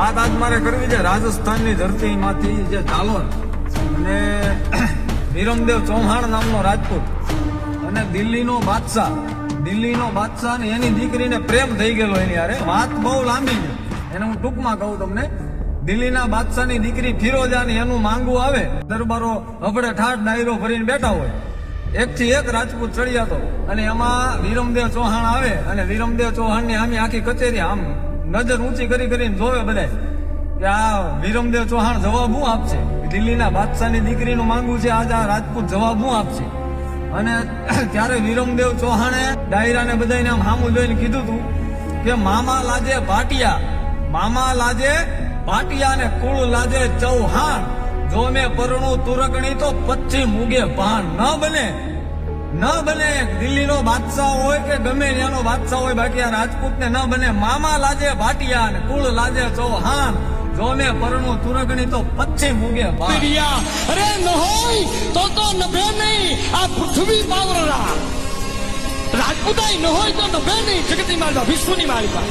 વાત આજ મારે કરવી છે રાજસ્થાનની ધરતીમાંથી જે જાલોર અને વિરમદેવ ચૌહાણ નામનો રાજપૂત અને દિલ્હીનો બાદશાહ ને એની દીકરીને પ્રેમ થઈ ગયેલો એની યારે વાત બહુ લાંબી છે એને હું ટૂંકમાં કહું તમને. દિલ્હીના બાદશાહની દીકરી ફિરોજાની એનું માંગવું આવે, દરબારો અફડે ઠાઠ ડાયરો ભરીને બેઠા હોય, એકથી એક રાજપૂત ચડિયાતો અને એમાં વિરમદેવ ચૌહાણ આવે અને વિરમદેવ ચૌહાણની આખી કચેરી આમ નજર ઊંચી કરીને જોવે બધાય કે આ વિરમદેવ ચૌહાણ જવાબ શું આપશે. દિલ્હીના બાદશાહની દીકરીનું માંગવું છે, આજ આ રાજપૂત જવાબ શું આપશે. અને ત્યારે વિરમદેવ ચૌહાણે ડાયરાને બધાને આમ સામું જોઈને કીધું હતું કે મામા લાજે ભાટિયા ને કુળ લાજે ચૌહાણ, જો મેં પરણું તુરકણી તો પચ્છી મુગે ભાન. ન બને દિલ્હીનો બાદશાહ હોય કે ગમે ત્યાંનો બાદશાહ હોય, બાકી આ રાજપૂતને ન બને. મામા લાજે ભાટિયા ને કુળ લાજે ચૌહાણ, જો મેં પરણું તુરકણી તો પચ્છી મુગે ભાન. અરે ન હોય તો નભે નહીં આ પૃથ્વી પાવરરા, રાજપૂતાઈ ન હોય તો નભે નહીં જગતની માલિકા, વિશ્વની માલિકા.